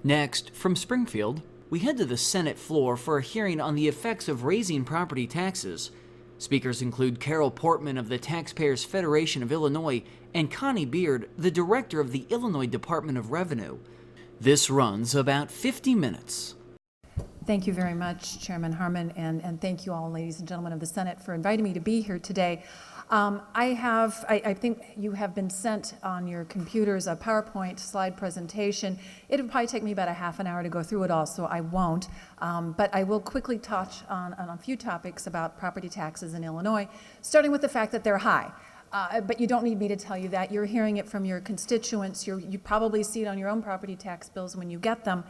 Next, from Springfield, we head to the Senate floor for a hearing on the effects of raising property taxes. Speakers include Carol Portman of the Taxpayers Federation of Illinois and Connie Beard, the director of the Illinois Department of Revenue. This runs about 50 minutes. Thank you very much, Chairman Harmon, and thank you all, ladies and gentlemen of the Senate, for inviting me to be here today. I think you have been sent on your computers a PowerPoint slide presentation. It would probably take me about a half an hour to go through it all, so I won't. But I will quickly touch on a few topics about property taxes in Illinois, starting with the fact that they're high. But you don't need me to tell you that. You're hearing it from your constituents. You probably see it on your own property tax bills when you get them.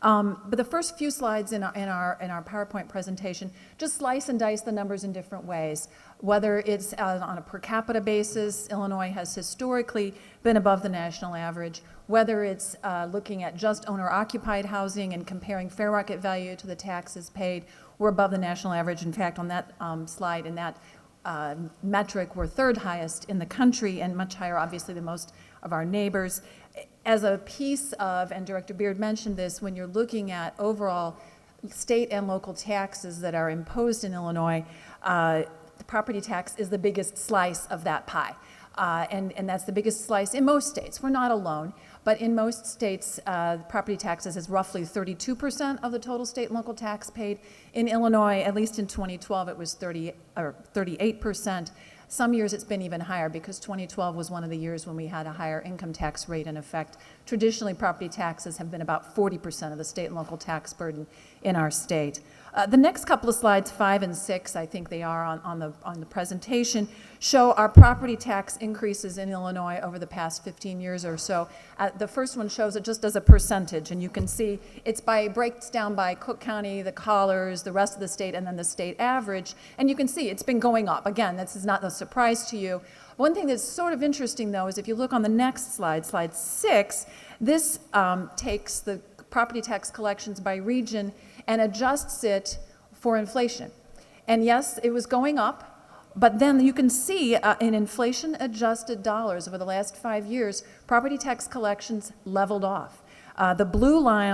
But the first few slides in our PowerPoint presentation just slice and dice the numbers in different ways. Whether it's on a per capita basis, Illinois has historically been above the national average. Whether it's looking at just owner-occupied housing and comparing fair market value to the taxes paid, we're above the national average. In fact, on that slide, in that metric, we're third highest in the country and much higher, obviously, than most of our neighbors. As a piece of, and Director Beard mentioned this, when you're looking at overall state and local taxes that are imposed in Illinois, the property tax is the biggest slice of that pie. And that's the biggest slice in most states. We're not alone, but in most states, property taxes is roughly 32% of the total state and local tax paid. In Illinois, at least in 2012, it was 38%. Some years it's been even higher because 2012 was one of the years when we had a higher income tax rate in effect. Traditionally, property taxes have been about 40% of the state and local tax burden in our state. The next couple of slides, 5 and 6, I think they are on the presentation, show our property tax increases in Illinois over the past 15 years or so. The first one shows it just as a percentage, and you can see breaks down by Cook County, the collars, the rest of the state, and then the state average. And you can see it's been going up. Again, this is not a surprise to you. One thing that's sort of interesting, though, is if you look on the next slide, slide 6, this takes the property tax collections by region and adjusts it for inflation. And yes, it was going up, but then you can see in inflation-adjusted dollars over the last 5 years, property tax collections leveled off. The blue line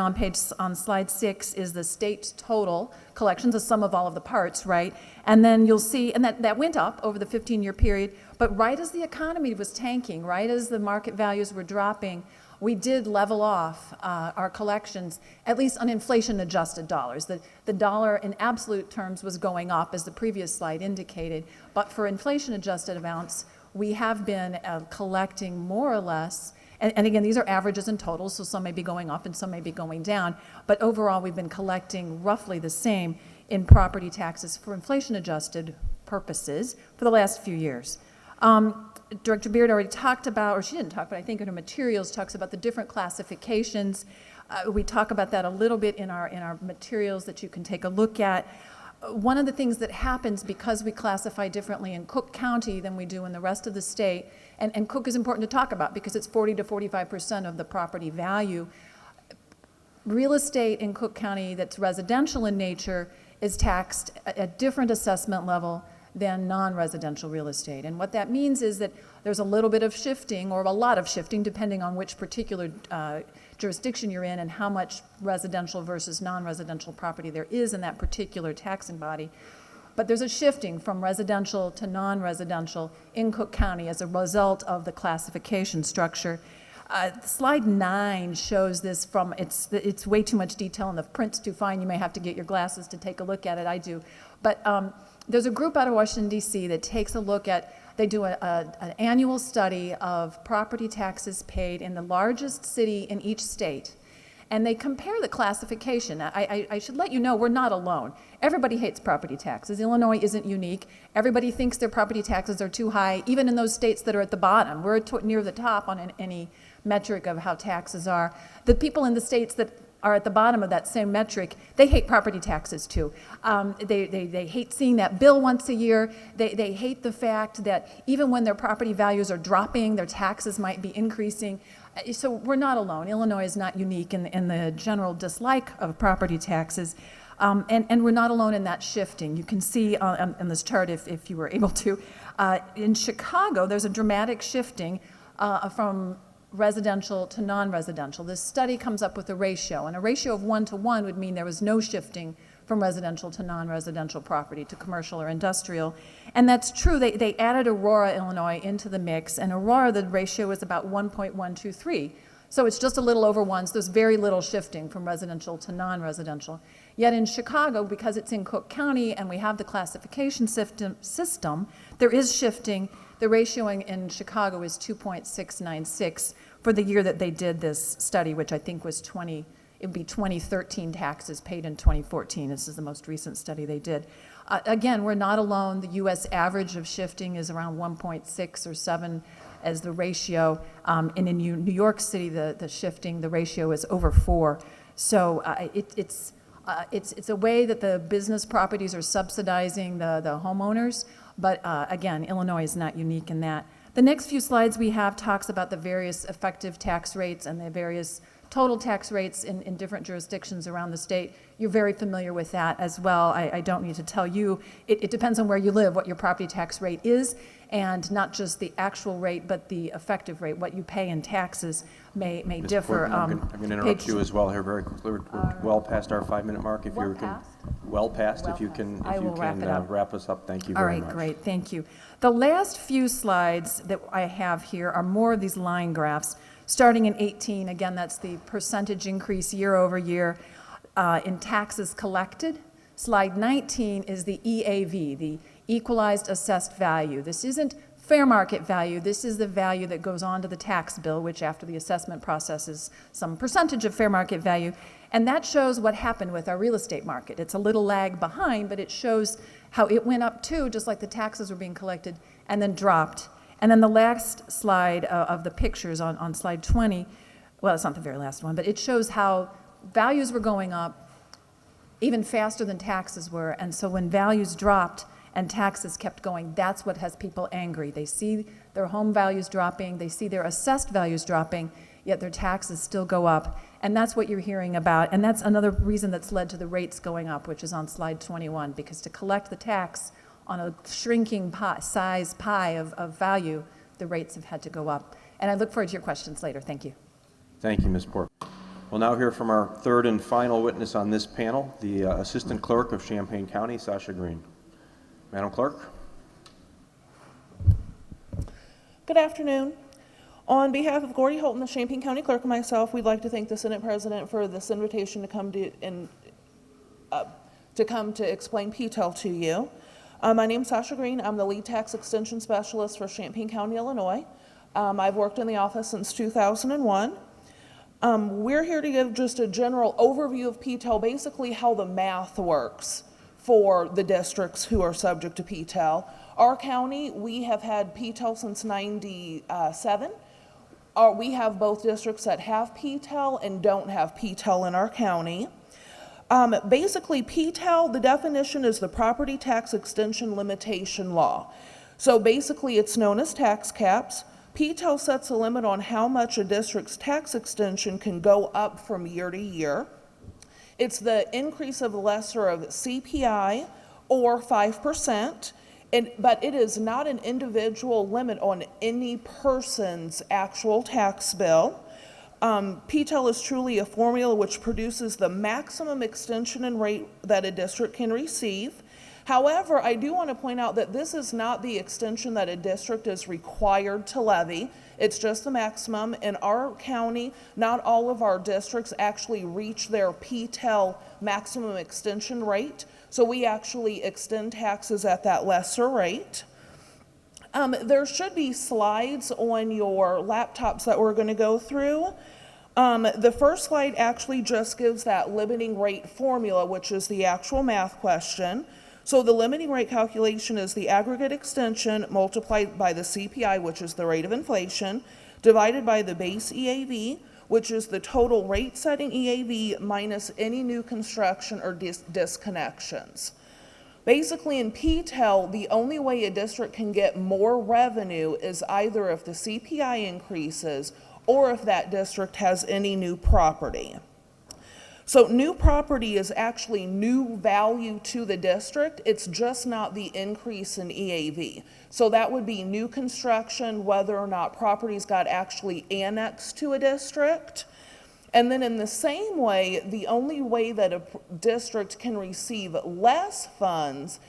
on slide 6 is the state total collections, the sum of all of the parts, right? And then you'll see, and that went up over the 15-year period, but right as the economy was tanking, right as the market values were dropping, we did level off our collections, at least on inflation-adjusted dollars. The dollar in absolute terms was going up, as the previous slide indicated, but for inflation-adjusted amounts, we have been collecting more or less, and again, these are averages and totals, so some may be going up and some may be going down, but overall, we've been collecting roughly the same in property taxes for inflation-adjusted purposes for the last few years. Director Beard already talked about, or she didn't talk, but I think in her materials talks about the different classifications. We talk about that a little bit in our materials that you can take a look at. One of the things that happens because we classify differently in Cook County than we do in the rest of the state, and Cook is important to talk about because it's 40 to 45% of the property value. Real estate in Cook County that's residential in nature is taxed at a different assessment level than non-residential real estate. And what that means is that there's a little bit of shifting, or a lot of shifting, depending on which particular jurisdiction you're in and how much residential versus non-residential property there is in that particular taxing body. But there's a shifting from residential to non-residential in Cook County as a result of the classification structure. Slide 9 shows this from, it's way too much detail and the print's too fine. You may have to get your glasses to take a look at it. I do. But there's a group out of Washington, D.C. that takes a look at, they do an annual study of property taxes paid in the largest city in each state. And they compare the classification. I should let you know we're not alone. Everybody hates property taxes. Illinois isn't unique. Everybody thinks their property taxes are too high, even in those states that are at the bottom. We're near the top on any metric of how taxes are. The people in the states that are at the bottom of that same metric, they hate property taxes too. They hate seeing that bill once a year. They hate the fact that even when their property values are dropping, their taxes might be increasing. So we're not alone. Illinois is not unique in the general dislike of property taxes. And we're not alone in that shifting. You can see on this chart, if you were able to, in Chicago, there's a dramatic shifting from residential to non-residential. This study comes up with a ratio, and a ratio of 1 to 1 would mean there was no shifting from residential to non-residential property to commercial or industrial. And that's true. They added Aurora, Illinois into the mix, and Aurora, the ratio is about 1.123. So it's just a little over 1, so there's very little shifting from residential to non-residential. Yet in Chicago, because it's in Cook County and we have the classification system, there is shifting. The ratio in Chicago is 2.696 for the year that they did this study, which I think was it would be 2013 taxes paid in 2014. This is the most recent study they did. Again, we're not alone. The U.S. average of shifting is around 1.6 or 7 as the ratio. And in New York City, the shifting, the ratio is over 4. So it's a way that the business properties are subsidizing the homeowners. But again, Illinois is not unique in that. The next few slides we have talks about the various effective tax rates and the various total tax rates in different jurisdictions around the state. You're very familiar with that as well. I don't need to tell you. It depends on where you live, what your property tax rate is, and not just the actual rate, but the effective rate. What you pay in taxes may differ. I'm going to interrupt you as well here very quickly. We're well past our 5-minute mark. If Well you can, past? well past. If you can wrap us up. Thank you very much. All right, great. Thank you. The last few slides that I have here are more of these line graphs. Starting in 18, again, that's the percentage increase year over year in taxes collected. Slide 19 is the EAV, the equalized assessed value. This isn't fair market value. This is the value that goes on to the tax bill, which after the assessment process is some percentage of fair market value. And that shows what happened with our real estate market. It's a little lag behind, but it shows how it went up too, just like the taxes were being collected, and then dropped. And then the last slide of the pictures on slide 20, well, it's not the very last one, but it shows how values were going up even faster than taxes were. And so when values dropped and taxes kept going, that's what has people angry. They see their home values dropping, they see their assessed values dropping, yet their taxes still go up. And that's what you're hearing about. And that's another reason that's led to the rates going up, which is on slide 21, because to collect the tax on a shrinking size pie of value, the rates have had to go up. And I look forward to your questions later. Thank you. Thank you, Ms. Pork. We'll now hear from our third and final witness on this panel, the Assistant Clerk of Champaign County, Sasha Green. Madam Clerk. Good afternoon. On behalf of Gordy Holton, the Champaign County Clerk, and myself, we'd like to thank the Senate President for this invitation to come to explain PTEL to you. My name's Sasha Green. I'm the Lead Tax Extension Specialist for Champaign County, Illinois. I've worked in the office since 2001. We're here to give just a general overview of PTEL, basically how the math works for the districts who are subject to PTEL. Our county, we have had PTEL since '97. We have both districts that have PTEL and don't have PTEL in our county. Basically, PTEL, the definition is the Property Tax Extension Limitation Law. So basically, it's known as tax caps. PTEL sets a limit on how much a district's tax extension can go up from year to year. It's the increase of the lesser of CPI or 5%, but it is not an individual limit on any person's actual tax bill. PTEL is truly a formula which produces the maximum extension and rate that a district can receive. However, I do want to point out that this is not the extension that a district is required to levy. It's just the maximum. In our county, not all of our districts actually reach their PTEL maximum extension rate, so we actually extend taxes at that lesser rate. There should be slides on your laptops that we're going to go through. The first slide actually just gives that limiting rate formula, which is the actual math question. So the limiting rate calculation is the aggregate extension multiplied by the CPI, which is the rate of inflation, divided by the base EAV, which is the total rate setting EAV minus any new construction or disconnections. Basically, in PTEL, the only way a district can get more revenue is either if the CPI increases or if that district has any new property. So new property is actually new value to the district. It's just not the increase in EAV. So that would be new construction, whether or not properties got actually annexed to a district. And then in the same way, the only way that a district can receive less funds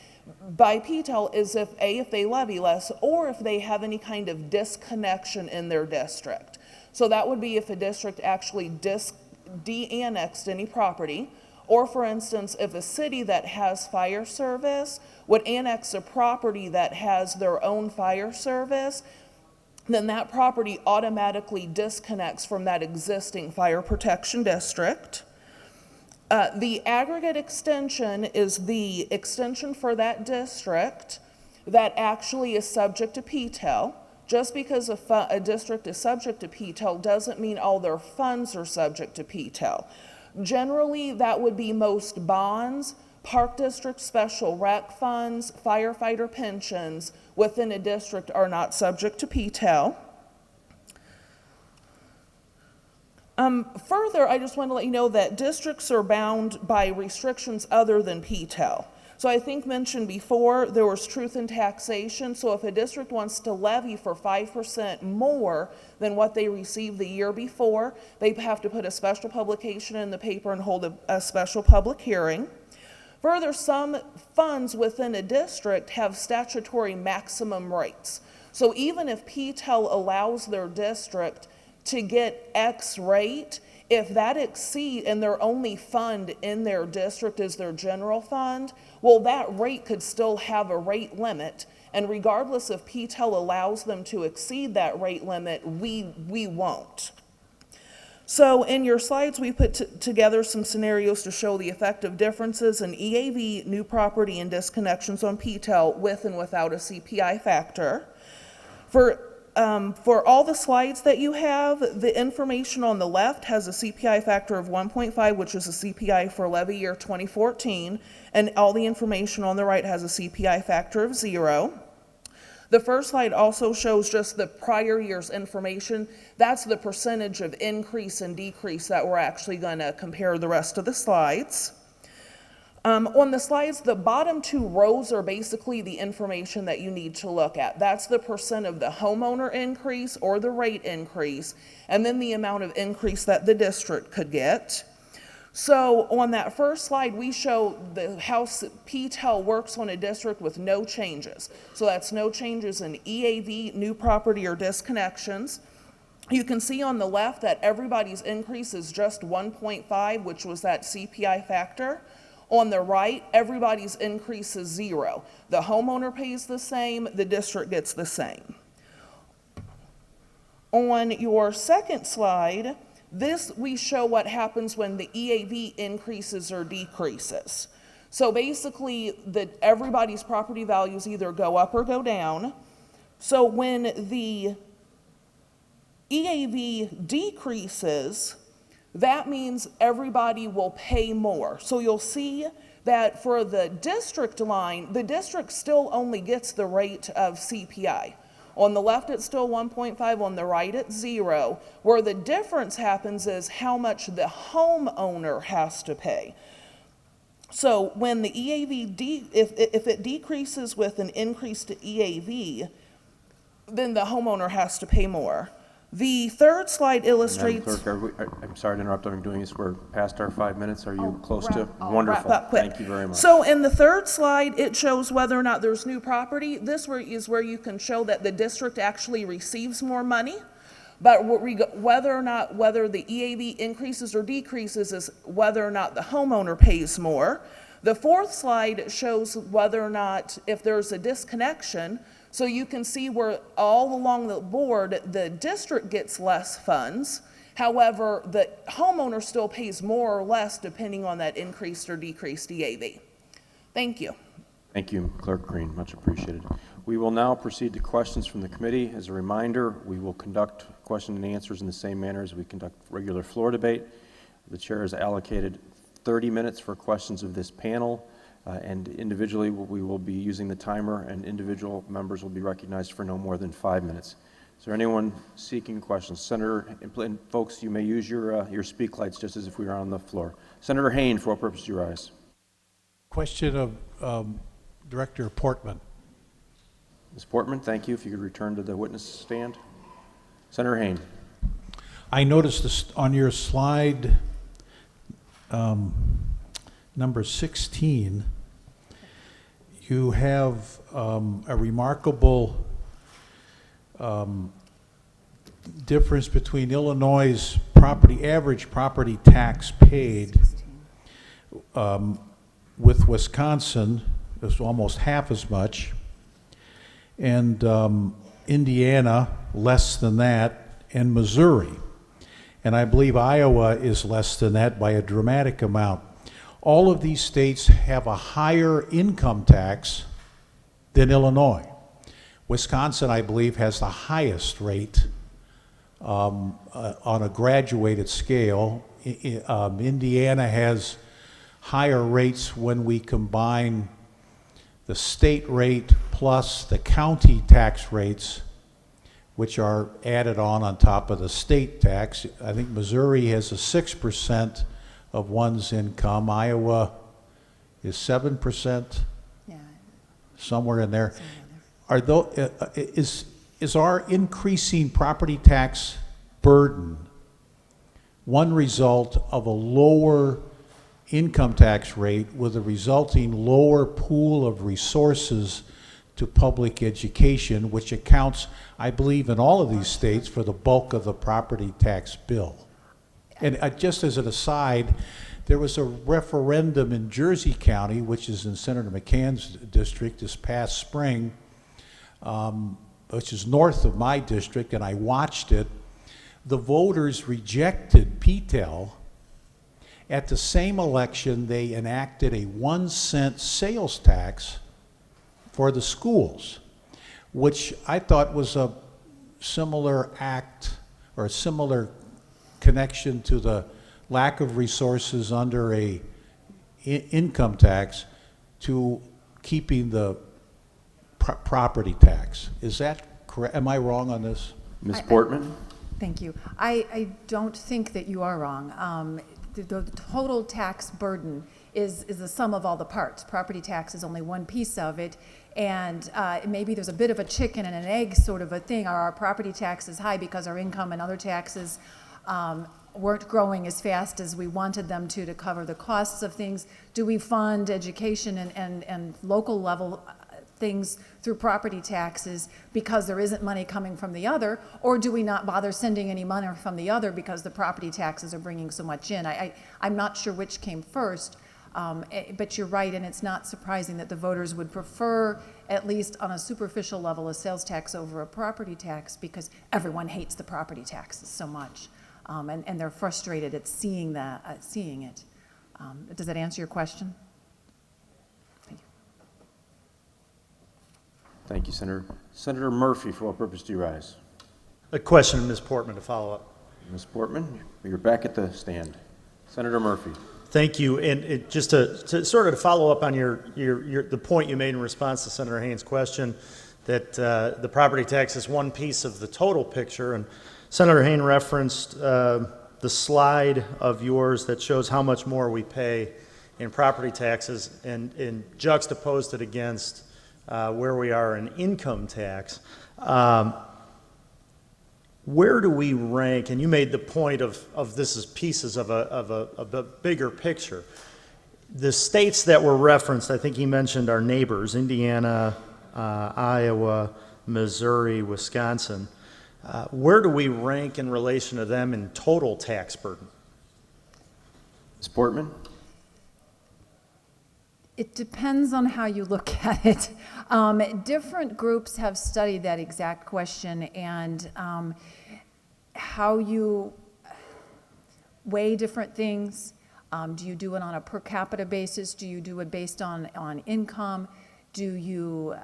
by PTEL is if they levy less, or if they have any kind of disconnection in their district. So that would be if a district actually de-annexed any property, or for instance, if a city that has fire service would annex a property that has their own fire service, then that property automatically disconnects from that existing fire protection district. The aggregate extension is the extension for that district that actually is subject to PTEL. Just because a district is subject to PTEL doesn't mean all their funds are subject to PTEL. Generally, that would be most bonds, park district special rec funds, firefighter pensions within a district are not subject to PTEL. Further, I just want to let you know that districts are bound by restrictions other than PTEL. So I think mentioned before, there was truth in taxation. So if a district wants to levy for 5% more than what they received the year before, they have to put a special publication in the paper and hold a special public hearing. Further, some funds within a district have statutory maximum rates. So even if PTEL allows their district to get X rate, if that exceeds and their only fund in their district is their general fund, well, that rate could still have a rate limit. And regardless if PTEL allows them to exceed that rate limit, we won't. So in your slides, we put together some scenarios to show the effect of differences in EAV, new property, and disconnections on PTEL with and without a CPI factor. For all the slides that you have, the information on the left has a CPI factor of 1.5, which is a CPI for levy year 2014, and all the information on the right has a CPI factor of 0. The first slide also shows just the prior year's information. That's the percentage of increase and decrease that we're actually going to compare the rest of the slides. On the slides, the bottom two rows are basically the information that you need to look at. That's the percent of the homeowner increase or the rate increase, and then the amount of increase that the district could get. So on that first slide, we show how PTEL works on a district with no changes. So that's no changes in EAV, new property, or disconnections. You can see on the left that everybody's increase is just 1.5, which was that CPI factor. On the right, everybody's increase is 0. The homeowner pays the same, the district gets the same. On your second slide, we show what happens when the EAV increases or decreases. So basically, everybody's property values either go up or go down. So when the EAV decreases, that means everybody will pay more. So you'll see that for the district line, the district still only gets the rate of CPI. On the left, it's still 1.5. On the right, it's 0. Where the difference happens is how much the homeowner has to pay. So when the EAV, if it decreases with an increase to EAV, then the homeowner has to pay more. The third slide illustrates. Madam Clerk, I'm sorry to interrupt. I'm doing this. We're past our 5 minutes. Are you close to? Wrap Wonderful. up quick. Thank you very much. So in the third slide, it shows whether or not there's new property. This is where you can show that the district actually receives more money. But whether the EAV increases or decreases is whether or not the homeowner pays more. The fourth slide shows whether or not if there's a disconnection. So you can see where all along the board, the district gets less funds. However, the homeowner still pays more or less depending on that increased or decreased EAV. Thank you. Thank you, Clerk Green. Much appreciated. We will now proceed to questions from the committee. As a reminder, we will conduct question and answers in the same manner as we conduct regular floor debate. The chair has allocated 30 minutes for questions of this panel. And individually, we will be using the timer, and individual members will be recognized for no more than 5 minutes. Is there anyone seeking questions? Senator, and folks, you may use your speak lights just as if we were on the floor. Senator Hayne, for what purpose do you rise? Question of Director Portman. Ms. Portman, thank you. If you could return to the witness stand. Senator Hayne. I noticed this on your slide number 16, you have a remarkable difference between Illinois' average property tax paid with Wisconsin, is almost half as much, and Indiana less than that, and Missouri. And I believe Iowa is less than that by a dramatic amount. All of these states have a higher income tax than Illinois. Wisconsin, I believe, has the highest rate on a graduated scale. Indiana has higher rates when we combine the state rate plus the county tax rates, which are added on top of the state tax. I think Missouri has a 6% of one's income. Iowa is 7%, Yeah. somewhere in there. Is our increasing property tax burden one result of a lower income tax rate with a resulting lower pool of resources to public education, which accounts, I believe, in all of these states for the bulk of the property tax bill? And just as an aside, there was a referendum in Jersey County, which is in Senator McCann's district, this past spring, which is north of my district, and I watched it. The voters rejected PTEL. At the same election, they enacted a 1-cent sales tax for the schools, which I thought was a similar act or a similar connection to the lack of resources under a income tax to keeping the property tax. Is that correct? Am I wrong on this? Ms. Portman? Thank you. I don't think that you are wrong. The total tax burden is the sum of all the parts. Property tax is only one piece of it, and maybe there's a bit of a chicken and an egg sort of a thing. Are our property taxes high because our income and other taxes weren't growing as fast as we wanted them to cover the costs of things? Do we fund education and local level things through property taxes because there isn't money coming from the other, or do we not bother sending any money from the other because the property taxes are bringing so much in? I'm not sure which came first, but you're right, and it's not surprising that the voters would prefer, at least on a superficial level, a sales tax over a property tax because everyone hates the property taxes so much, and they're frustrated at seeing it. Does that answer your question? Thank you, Senator. Senator Murphy, for what purpose do you rise? A question to Ms. Portman to follow up. Ms. Portman, you're back at the stand. Senator Murphy. Thank you. And just to sort of follow up on the point you made in response to Senator Haynes' question, that the property tax is one piece of the total picture. And Senator Haynes referenced the slide of yours that shows how much more we pay in property taxes and juxtaposed it against where we are in income tax. Where do we rank? And you made the point of this as pieces of a bigger picture. The states that were referenced, I think he mentioned our neighbors, Indiana, Iowa, Missouri, Wisconsin. Where do we rank in relation to them in total tax burden? Ms. Portman. It depends on how you look at it. Different groups have studied that exact question, and how you weigh different things. Do you do it on a per capita basis? Do you do it based on income? Do you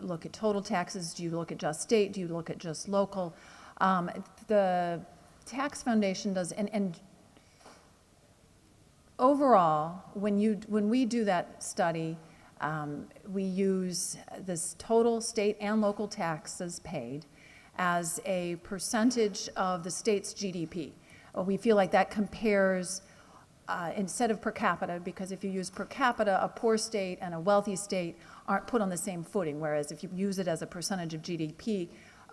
look at total taxes? Do you look at just state? Do you look at just local? The Tax Foundation does, and overall, when we do that study, we use this total state and local taxes paid, as a percentage of the state's GDP. We feel like that compares instead of per capita, because if you use per capita, a poor state and a wealthy state aren't put on the same footing, whereas if you use it as a percentage of GDP,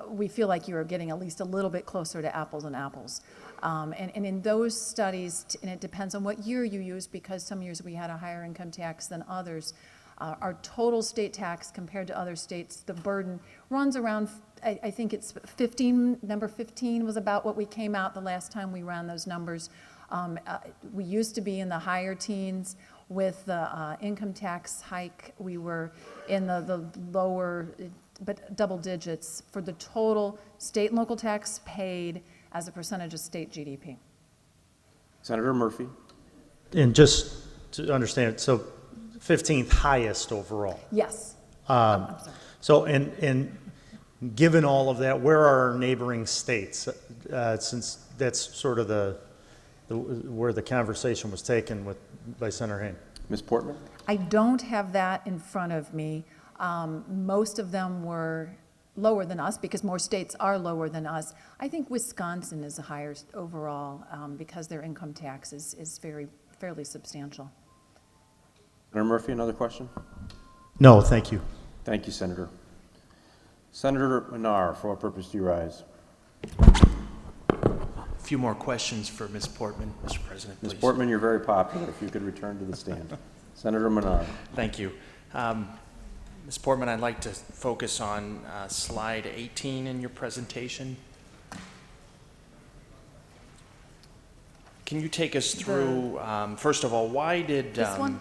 we feel like you're getting at least a little bit closer to apples and apples. And in those studies, and it depends on what year you use, because some years we had a higher income tax than others, our total state tax compared to other states, the burden runs around, I think it's 15, number 15 was about what we came out the last time we ran those numbers. We used to be in the higher teens. With the income tax hike, we were in the lower, but double digits for the total state and local tax paid as a percentage of state GDP. Senator Murphy. And just to understand, so 15th highest overall. Yes. Um, I'm sorry. So, and given all of that, where are our neighboring states? Since that's sort of where the conversation was taken by Senator Haynes. Ms. Portman. I don't have that in front of me. Most of them were lower than us because more states are lower than us. I think Wisconsin is higher overall because their income tax is fairly substantial. Senator Murphy, another question? No, thank you. Thank you, Senator. Senator Minar, for what purpose do you rise? A few more questions for Ms. Portman, Mr. President, please. Ms. Portman, you're very popular. If you could return to the stand. Senator Minar. Thank you. Ms. Portman, I'd like to focus on slide 18 in your presentation. Can you take us through, first of all, why did... This one?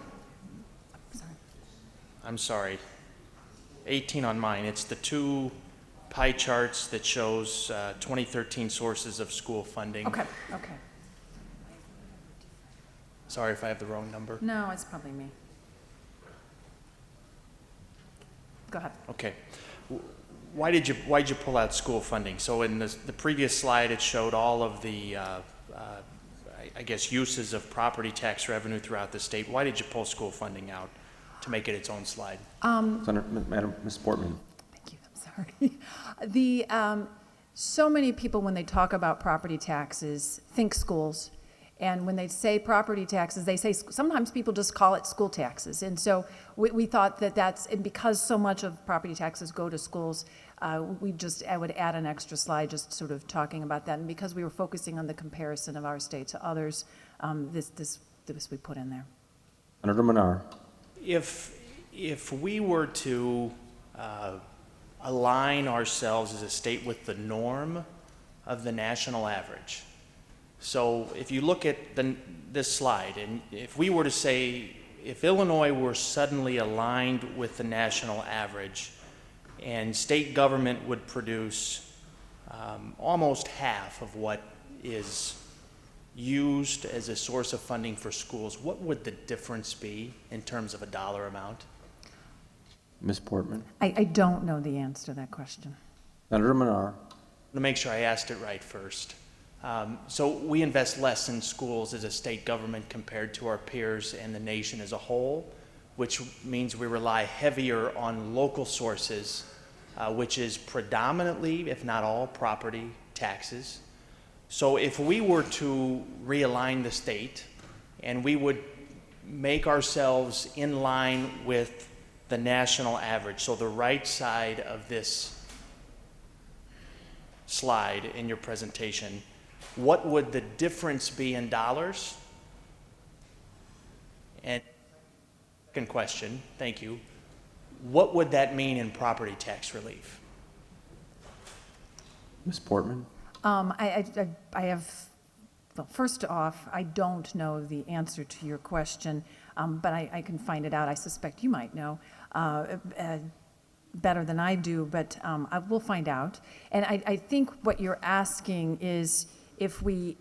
Sorry. I'm sorry. 18 on mine. It's the two pie charts that shows 2013 sources of school funding. Okay. Sorry if I have the wrong number. No, it's probably me. Go ahead. Okay. Why did you pull out school funding? So in the previous slide, it showed all of the, I guess, uses of property tax revenue throughout the state. Why did you pull school funding out to make it its own slide? Madam, Ms. Portman. Thank you, I'm sorry. So many people, when they talk about property taxes, think schools. And when they say property taxes, they say, sometimes people just call it school taxes. And so we thought and because so much of property taxes go to schools, I would add an extra slide just sort of talking about that. And because we were focusing on the comparison of our state to others, this we put in there. Senator Minar. If we were to align ourselves as a state with the norm of the national average, so if you look at this slide, and if we were to say, if Illinois were suddenly aligned with the national average, and state government would produce almost half of what is used as a source of funding for schools, what would the difference be in terms of a dollar amount? Ms. Portman. I don't know the answer to that question. Senator Minar. To make sure I asked it right first. So we invest less in schools as a state government compared to our peers and the nation as a whole, which means we rely heavier on local sources, which is predominantly, if not all, property taxes. So if we were to realign the state and we would make ourselves in line with the national average, so the right side of this slide in your presentation, what would the difference be in dollars? And second question, thank you, what would that mean in property tax relief? Ms. Portman. I have, well, first off, I don't know the answer to your question, but I can find it out. I suspect you might know better than I do, but I will find out. And I think what you're asking is if we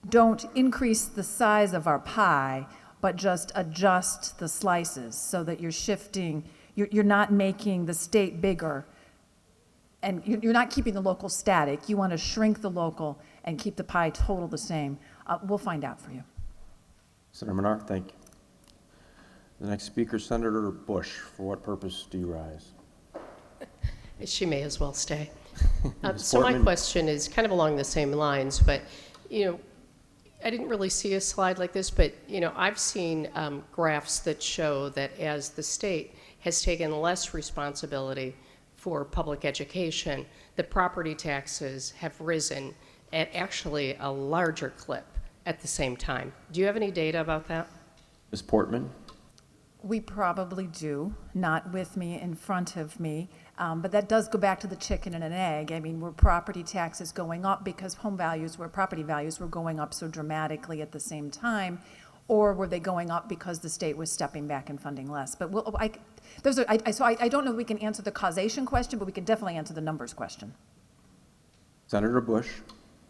don't increase the size of our pie, but just adjust the slices so that you're shifting, you're not making the state bigger, and you're not keeping the local static. You want to shrink the local and keep the pie total the same. We'll find out for you. Senator Minar, thank you. The next speaker, Senator Bush. For what purpose do you rise? She may as well stay. Ms. So my Portman? question is kind of along the same lines, but, you know, I didn't really see a slide like this, but, you know, I've seen graphs that show that as the state has taken less responsibility for public education, the property taxes have risen at actually a larger clip at the same time. Do you have any data about that? Ms. Portman? We probably do, not with me in front of me, but that does go back to the chicken and an egg. I mean, were property taxes going up because property values were going up so dramatically at the same time, or were they going up because the state was stepping back and funding less? But I don't know if we can answer the causation question, but we can definitely answer the numbers question. Senator Bush?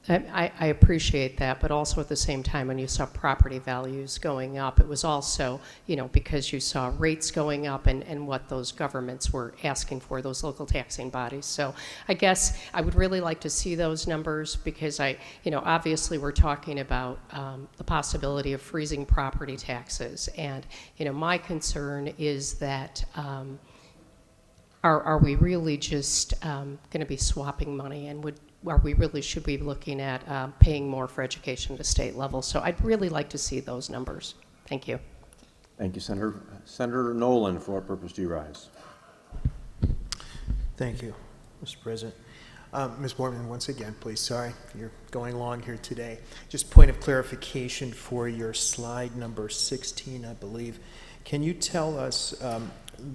I appreciate that, but also at the same time, when you saw property values going up, it was also, you know, because you saw rates going up and what those governments were asking for, those local taxing bodies. So I guess I would really like to see those numbers because you know, obviously we're talking about the possibility of freezing property taxes. And, you know, my concern is that are we really just going to be swapping money, and should we be looking at paying more for education at a state level? So I'd really like to see those numbers. Thank you. Thank you, Senator. Senator Nolan, for what purpose do you rise? Thank you, Mr. President. Ms. Borman, once again, please, sorry, you're going long here today. Just point of clarification for your slide number 16, I believe. Can you tell us,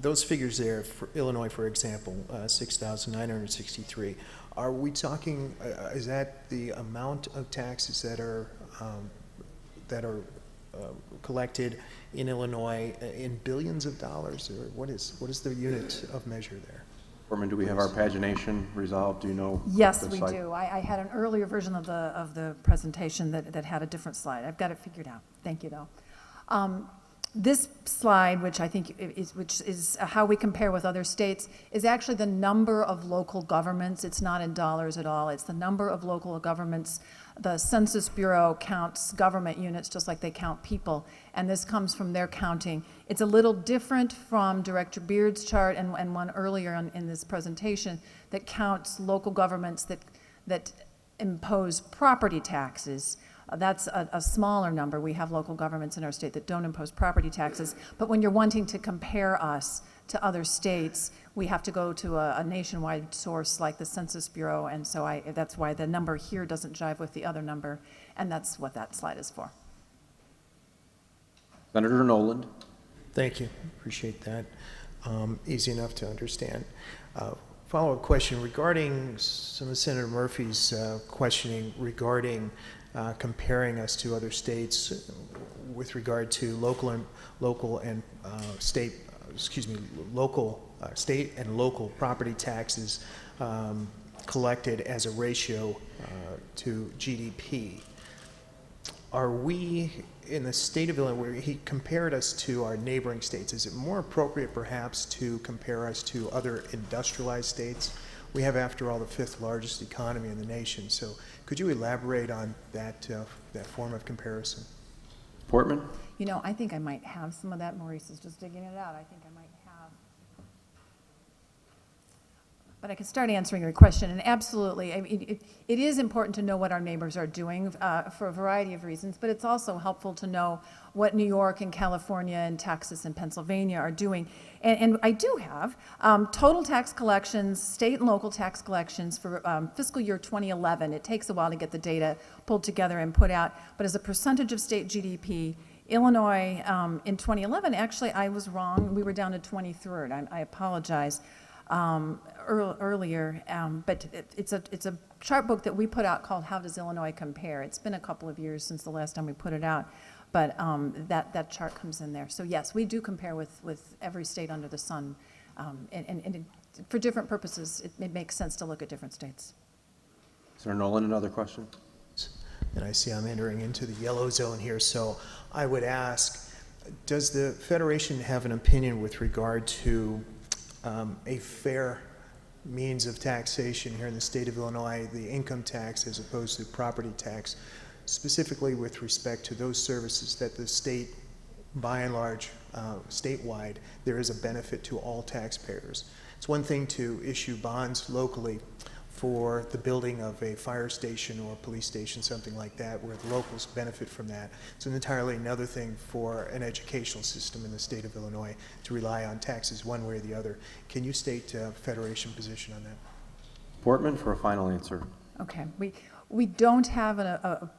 those figures there for Illinois, for example, 6,963, are we talking, is that the amount of taxes that are collected in Illinois in billions of dollars, or what is the unit of measure there? Foreman, do we have our pagination resolved? Do you know? Yes, the we slide? do. I had an earlier version of the presentation that had a different slide. I've got it figured out. Thank you, though. This slide, which I think is how we compare with other states, is actually the number of local governments. It's not in dollars at all. It's the number of local governments. The Census Bureau counts government units just like they count people, and this comes from their counting. It's a little different from Director Beard's chart and one earlier in this presentation that counts local governments that impose property taxes. That's a smaller number. We have local governments in our state that don't impose property taxes. But when you're wanting to compare us to other states, we have to go to a nationwide source like the Census Bureau. And so that's why the number here doesn't jive with the other number. And that's what that slide is for. Senator Nolan? Thank you. Appreciate that. Easy enough to understand. Follow-up question regarding some of Senator Murphy's questioning regarding comparing us to other states with regard to local state and local property taxes collected as a ratio to GDP. Are we, in the state of Illinois, where he compared us to our neighboring states, is it more appropriate perhaps to compare us to other industrialized states? We have, after all, the 5th largest economy in the nation. So could you elaborate on that form of comparison? Portman? You know, I think I might have some of that. Maurice is just digging it out. I think I might have. But I can start answering your question. And absolutely, I mean, it is important to know what our neighbors are doing for a variety of reasons, but it's also helpful to know what New York and California and Texas and Pennsylvania are doing. And I do have total tax collections, state and local tax collections for fiscal year 2011. It takes a while to get the data pulled together and put out, but as a percentage of state GDP, Illinois in 2011, actually I was wrong. We were down to 23rd. I apologize. Earlier, but it's a chart book that we put out called How Does Illinois Compare? It's been a couple of years since the last time we put it out, but that chart comes in there. So yes, we do compare with every state under the sun, and for different purposes, it makes sense to look at different states. Senator Nolan, another question? And I see I'm entering into the yellow zone here, so I would ask, does the Federation have an opinion with regard to a fair means of taxation here in the state of Illinois, the income tax as opposed to property tax, specifically with respect to those services that the state, by and large, statewide, there is a benefit to all taxpayers. It's one thing to issue bonds locally for the building of a fire station or a police station, something like that, where the locals benefit from that. It's entirely another thing for an educational system in the state of Illinois to rely on taxes one way or the other. Can you state Federation position on that? Portman for a final answer. Okay, we don't have a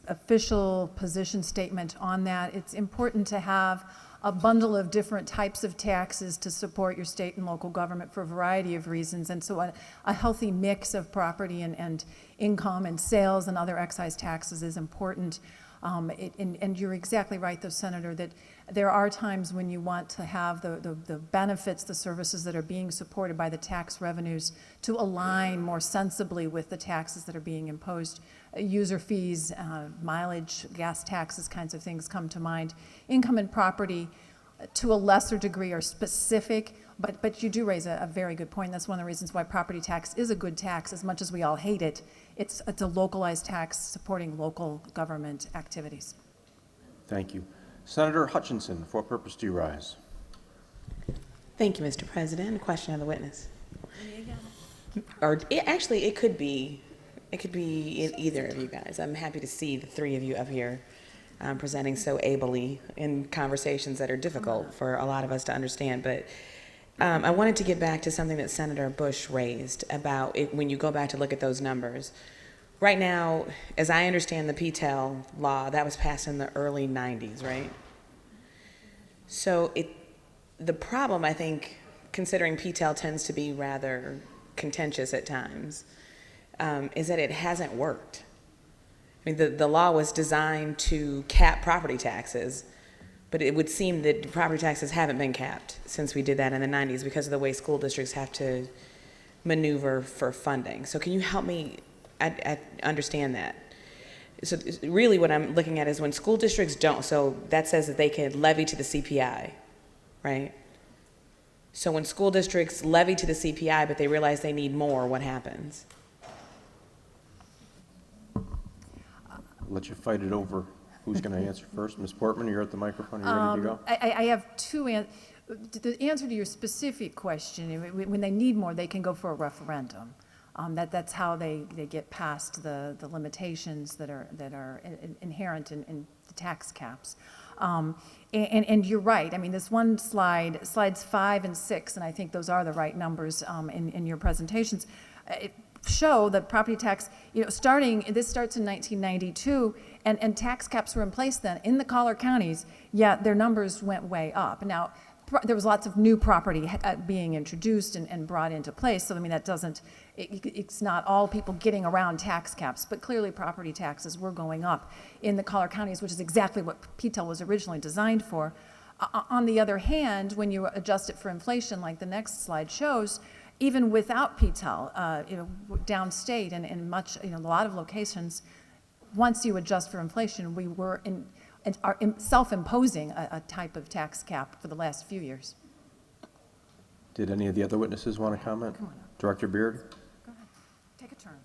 official position statement on that. It's important to have a bundle of different types of taxes to support your state and local government for a variety of reasons. And so a healthy mix of property and income and sales and other excise taxes is important. And you're exactly right, though, Senator, that there are times when you want to have the benefits, the services that are being supported by the tax revenues to align more sensibly with the taxes that are being imposed. User fees, mileage, gas taxes, kinds of things come to mind. Income and property, to a lesser degree, are specific, but you do raise a very good point. That's one of the reasons why property tax is a good tax, as much as we all hate it. It's a localized tax supporting local government activities. Thank you. Senator Hutchinson, for what purpose do you rise? Thank you, Mr. President. A question of the witness. Or actually, it could be either of you guys. I'm happy to see the three of you up here presenting so ably in conversations that are difficult for a lot of us to understand. But I wanted to get back to something that Senator Bush raised about it, when you go back to look at those numbers. Right now, as I understand the PTEL law, that was passed in the early 90s, right? So the problem, I think, considering PTEL tends to be rather contentious at times, is that it hasn't worked. I mean, the law was designed to cap property taxes, but it would seem that property taxes haven't been capped since we did that in the 90s because of the way school districts have to maneuver for funding. So can you help me I understand that? So really what I'm looking at is when school districts don't, so that says that they can levy to the CPI, right? So when school districts levy to the CPI but they realize they need more, what happens? I'll let you fight it over. Who's going to answer first? Ms. Portman, you're at the microphone. Are you ready to go? I have the answer to your specific question, when they need more, they can go for a referendum. That's how they get past the limitations that are inherent in the tax caps. And you're right. I mean, this one slides 5 and 6, and I think those are the right numbers in your presentations, show that property tax, this starts in 1992, and tax caps were in place then in the collar counties, yet their numbers went way up. Now, there was lots of new property being introduced and brought into place, so I mean, it's not all people getting around tax caps, but clearly property taxes were going up in the collar counties, which is exactly what PTEL was originally designed for. On the other hand, when you adjust it for inflation, like the next slide shows, even without PTEL, downstate and in a lot of locations, once you adjust for inflation, we were are self-imposing a type of tax cap for the last few years. Did any of the other witnesses want to comment? Come on up. Director Beard? Go ahead, take a turn.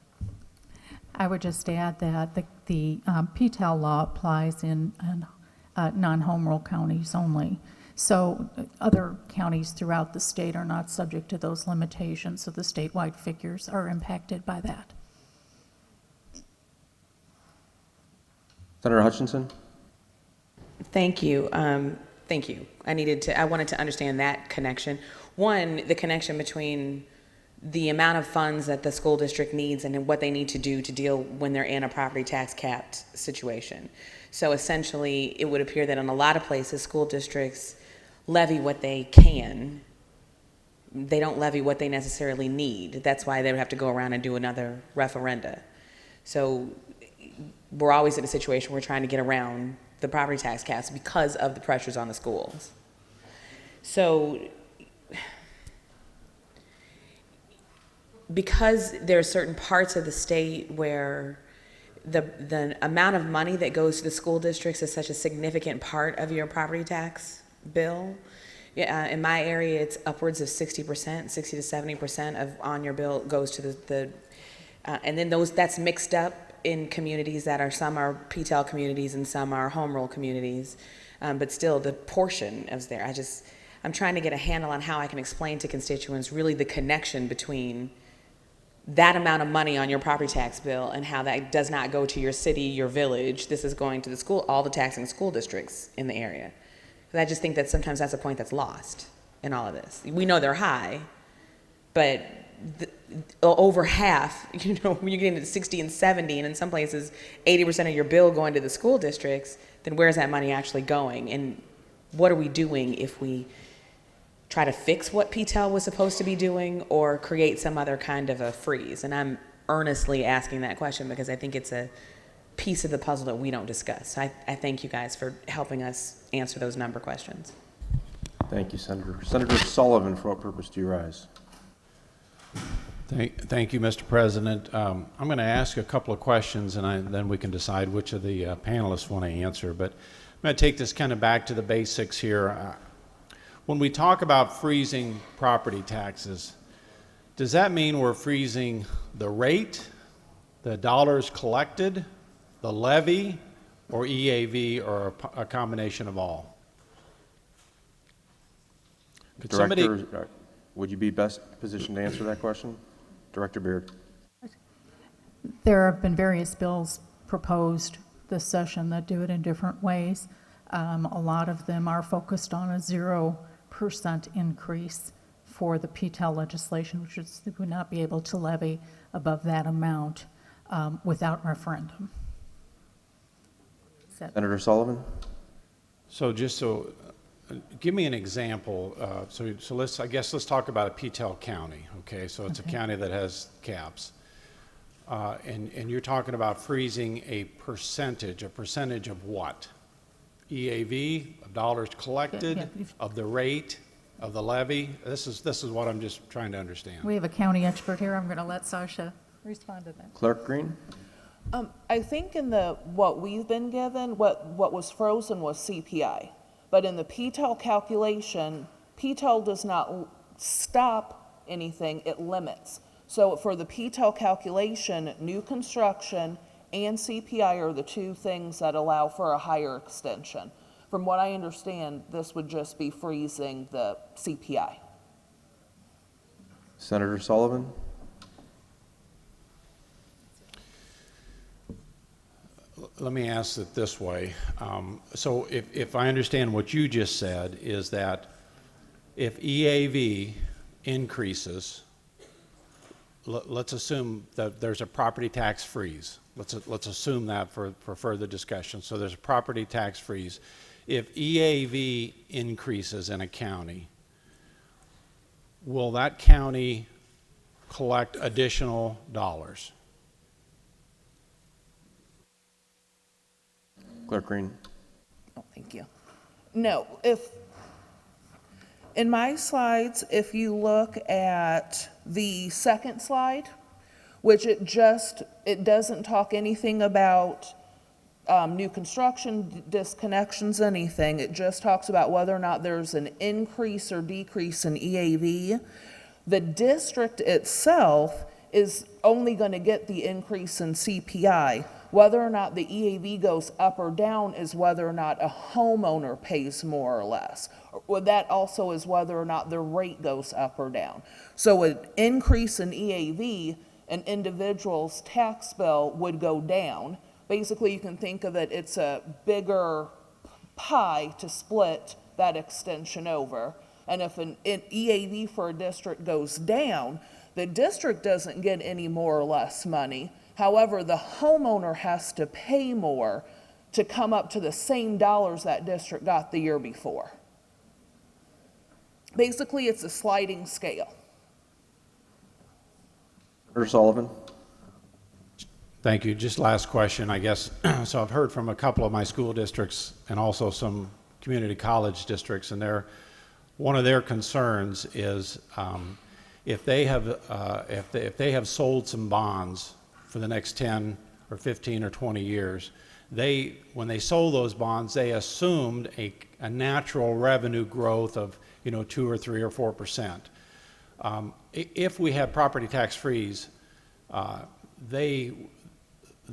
I would just add that the PTEL law applies in non-home rule counties only. So other counties throughout the state are not subject to those limitations, so the statewide figures are impacted by that. Senator Hutchinson? Thank you. Thank you. I wanted to understand that connection. One, the connection between the amount of funds that the school district needs and what they need to do to deal when they're in a property tax capped situation. So essentially, it would appear that in a lot of places, school districts levy what they can. They don't levy what they necessarily need. That's why they would have to go around and do another referenda. So we're always in a situation where we're trying to get around the property tax caps because of the pressures on the schools. So because there are certain parts of the state where the amount of money that goes to the school districts is such a significant part of your property tax bill. In my area, it's upwards of 60%, 60 to 70% of on your bill goes to and then that's mixed up in communities that some are PTEL communities and some are home rule communities, but still the portion is there. I'm trying to get a handle on how I can explain to constituents really the connection between that amount of money on your property tax bill and how that does not go to your city, your village. This is going to the school, all the taxing school districts in the area. And I just think that sometimes that's a point that's lost in all of this. We know they're high, but over half, when you're getting to 60 and 70, and in some places 80% of your bill going to the school districts, then where's that money actually going? And what are we doing if we try to fix what PTEL was supposed to be doing or create some other kind of a freeze? And I'm earnestly asking that question because I think it's a piece of the puzzle that we don't discuss. So I thank you guys for helping us answer those number questions. Thank you, Senator. Senator Sullivan, for what purpose do you rise? Thank you, Mr. President. I'm going to ask a couple of questions, and then we can decide which of the panelists want to answer. But I'm going to take this kind of back to the basics here. When we talk about freezing property taxes, does that mean we're freezing the rate, the dollars collected, the levy, or EAV, or a combination of all? Could Director, would you be best positioned to answer that question? Director Beard. There have been various bills proposed this session that do it in different ways. A lot of them are focused on a 0% increase for the PTEL legislation, which is, they would not be able to levy above that amount without referendum. Senator Sullivan. So give me an example. So let's talk about a PTEL county. Okay, so it's a county that has caps, and you're talking about freezing a percentage of what? EAV, of dollars collected, of the rate, of the levy. This is what I'm just trying to understand. We have a county expert here. I'm going to let Sasha respond to that. Clerk Green. I think in what we've been given, what was frozen was CPI. But in the PTEL calculation, PTEL does not stop anything, it limits. So for the PTEL calculation, new construction and CPI are the two things that allow for a higher extension. From what I understand, this would just be freezing the CPI. Senator Sullivan. Let me ask it this way. So if I understand what you just said is that if EAV increases, let's assume that there's a property tax freeze. Let's assume that for further discussion. So there's a property tax freeze. If EAV increases in a county, will that county collect additional dollars? Clerk Green. Oh, thank you. No, in my slides, if you look at the second slide, which it doesn't talk anything about new construction, disconnections, anything. It just talks about whether or not there's an increase or decrease in EAV. The district itself is only going to get the increase in CPI. Whether or not the EAV goes up or down is whether or not a homeowner pays more or less. That also is whether or not the rate goes up or down. So an increase in EAV, an individual's tax bill would go down. Basically, you can think of it, it's a bigger pie to split that extension over. And if an EAV for a district goes down, the district doesn't get any more or less money. However, the homeowner has to pay more to come up to the same dollars that district got the year before. Basically, it's a sliding scale. Senator Sullivan. Thank you. Just last question, I guess. So I've heard from a couple of my school districts and also some community college districts, and one of their concerns is if they have sold some bonds for the next 10 or 15 or 20 years, when they sold those bonds, they assumed a natural revenue growth of 2 or 3 or 4%. If we have property tax freeze, they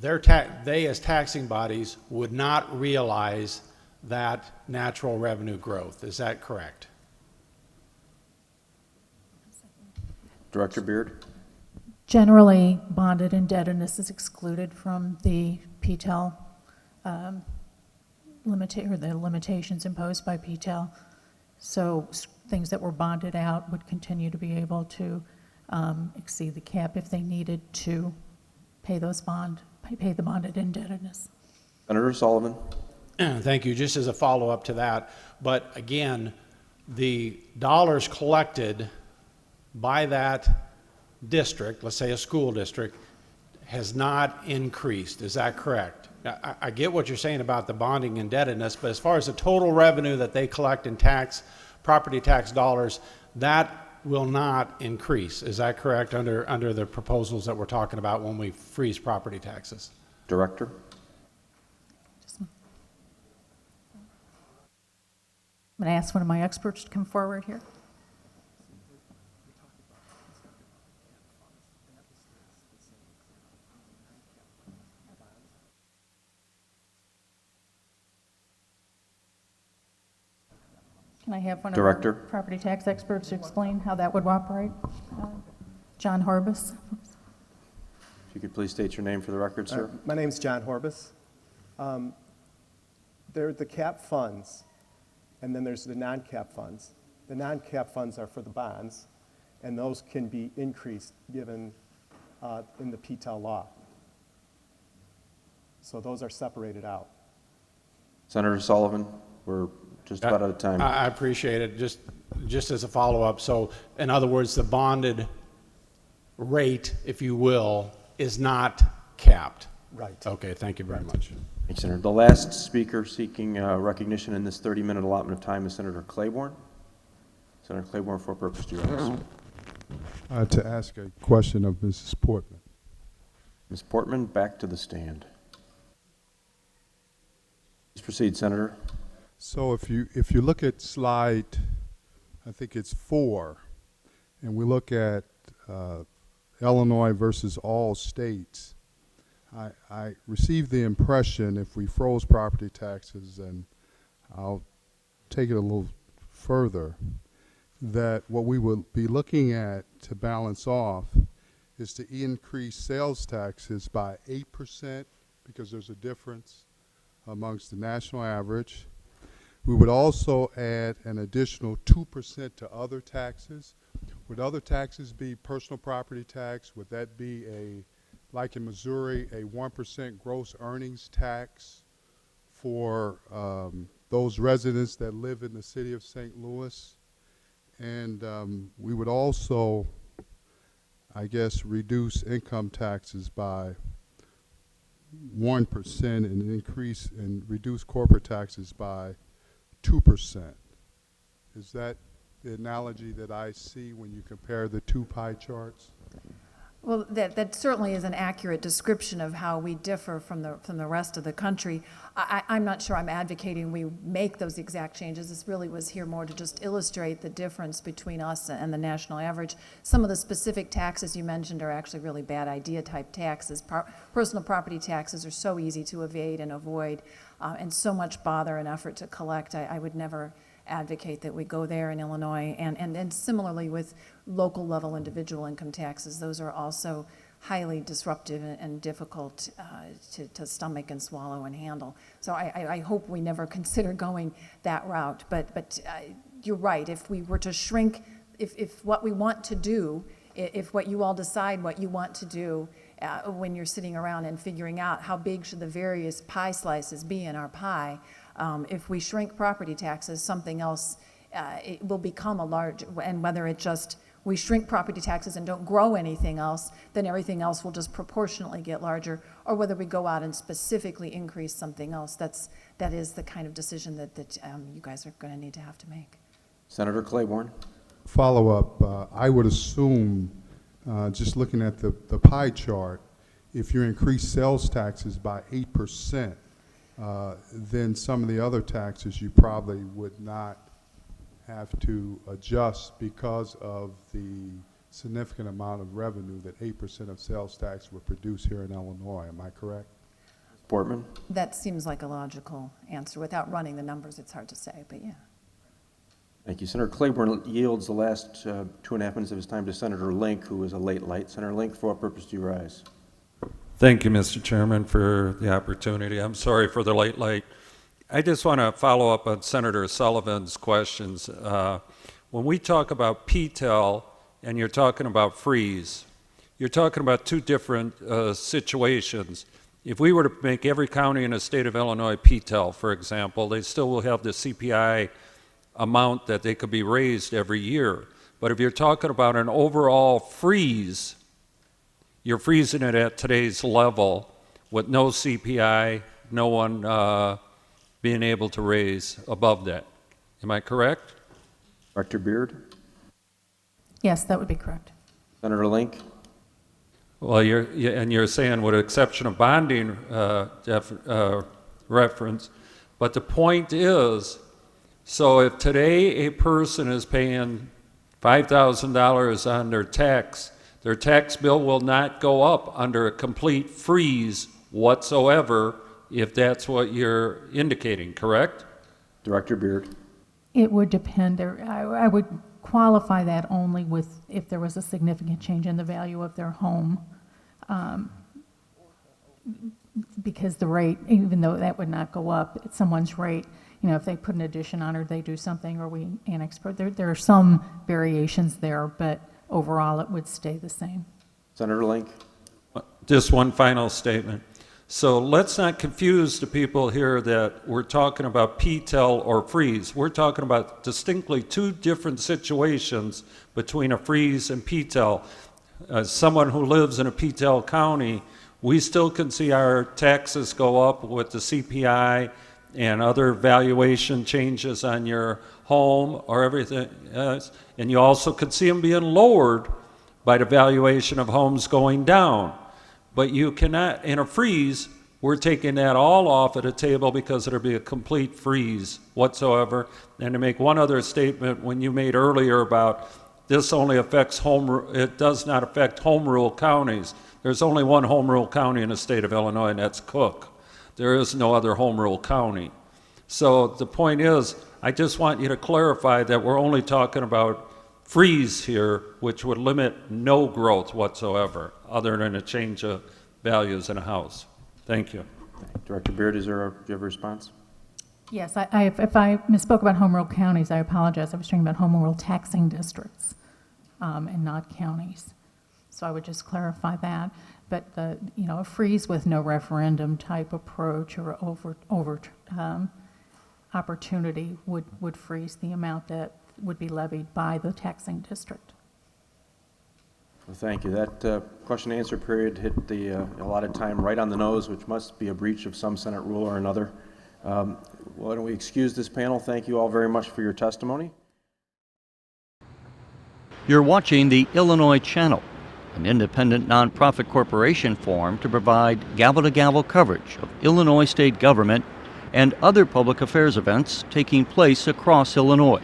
as taxing bodies would not realize that natural revenue growth. Is that correct? Director Beard. Generally, bonded indebtedness is excluded from the PTEL or the limitations imposed by PTEL. So things that were bonded out would continue to be able to exceed the cap if they needed to pay the bonded indebtedness. Senator Sullivan. Thank you. Just as a follow-up to that, but again, the dollars collected by that district, let's say a school district, has not increased. Is that correct? I get what you're saying about the bonding indebtedness, but as far as the total revenue that they collect in property tax dollars, that will not increase. Is that correct under the proposals that we're talking about when we freeze property taxes? Director. I'm going to ask one of my experts to come forward here. Can I have one of our Director. property tax experts explain how that would operate? John Horbus. If you could please state your name for the record, sir. My name's John Horbus. They're the cap funds, and then there's the non-cap funds. The non-cap funds are for the bonds, and those can be increased given in the PTEL law. So those are separated out. Senator Sullivan, we're just about out of time. I appreciate it. Just as a follow-up, so in other words, the bonded rate, if you will, is not capped. Right. Okay, thank you very much. Thanks, Senator. The last speaker seeking recognition in this 30-minute allotment of time is Senator Claiborne. Senator Claiborne, for what purpose do you ask? To ask a question of Mrs. Portman. Ms. Portman, back to the stand. Please proceed, Senator. So if you look at slide, I think it's 4, and we look at Illinois versus all states, I received the impression if we froze property taxes, and I'll take it a little further, that what we would be looking at to balance off is to increase sales taxes by 8%, because there's a difference amongst the national average. We would also add an additional 2% to other taxes. Would other taxes be personal property tax? Would that be like in Missouri, a 1% gross earnings tax for those residents that live in the city of St. Louis? And we would also, I guess, reduce income taxes by 1% and reduce corporate taxes by 2%. Is that the analogy that I see when you compare the two pie charts? Well, that certainly is an accurate description of how we differ from the rest of the country. I'm not sure I'm advocating we make those exact changes. This really was here more to just illustrate the difference between us and the national average. Some of the specific taxes you mentioned are actually really bad idea type taxes. Personal property taxes are so easy to evade and avoid, and so much bother and effort to collect. I would never advocate that we go there in Illinois, and similarly with local level individual income taxes. Those are also highly disruptive and difficult to stomach and swallow and handle. So I hope we never consider going that route, but you're right. If we were to shrink, if what we want to do, if what you all decide what you want to do when you're sitting around and figuring out how big should the various pie slices be in our pie, if we shrink property taxes, something else, it will become a large, and whether it just, we shrink property taxes and don't grow anything else, then everything else will just proportionately get larger, or whether we go out and specifically increase something else, that is the kind of decision that you guys are going to need to have to make. Senator Claiborne. Follow-up, I would assume, just looking at the pie chart, if you increase sales taxes by 8%, then some of the other taxes you probably would not have to adjust because of the significant amount of revenue that 8% of sales tax would produce here in Illinois. Am I correct? Portman. That seems like a logical answer. Without running the numbers, it's hard to say, but yeah. Thank you. Senator Claiborne yields the last 2.5 minutes of his time to Senator Link, who is a late light. Senator Link, for what purpose do you rise? Thank you, Mr. Chairman, for the opportunity. I'm sorry for the late light. I just want to follow up on Senator Sullivan's questions. When we talk about PTEL and you're talking about freeze, you're talking about two different situations. If we were to make every county in the state of Illinois PTEL, for example, they still will have the CPI amount that they could be raised every year. But if you're talking about an overall freeze, you're freezing it at today's level with no CPI, no one being able to raise above that. Am I correct? Dr. Beard? Yes, that would be correct. Senator Link? Well, you're saying with exception of bonding reference, but the point is, so if today a person is paying $5,000 on their tax bill will not go up under a complete freeze whatsoever, if that's what you're indicating, correct? Director Beard? It would depend. I would qualify that only with if there was a significant change in the value of their home. Because the rate, even though that would not go up, someone's rate, if they put an addition on or they do something or we annex, there are some variations there, but overall it would stay the same. Senator Link? Just one final statement. So let's not confuse the people here that we're talking about PTEL or freeze. We're talking about distinctly two different situations between a freeze and PTEL. As someone who lives in a PTEL county, we still can see our taxes go up with the CPI and other valuation changes on your home or everything else. And you also could see them being lowered by the valuation of homes going down. But you cannot, in a freeze, we're taking that all off of the table because it'll be a complete freeze whatsoever. And to make one other statement, when you made earlier about this only affects it does not affect home rule counties. There's only one home rule county in the state of Illinois, and that's Cook. There is no other home rule county. So the point is, I just want you to clarify that we're only talking about freeze here, which would limit no growth whatsoever, other than a change of values in a house. Thank you. Director Beard, do you have a response? Yes, if I misspoke about home rule counties, I apologize. I was talking about home rule taxing districts and not counties. So I would just clarify that. But a freeze with no referendum type approach or opportunity would freeze the amount that would be levied by the taxing district. Well, thank you. That question and answer period hit the allotted time right on the nose, which must be a breach of some Senate rule or another. Why don't we excuse this panel? Thank you all very much for your testimony. You're watching the Illinois Channel, an independent nonprofit corporation formed to provide gavel-to-gavel coverage of Illinois state government and other public affairs events taking place across Illinois.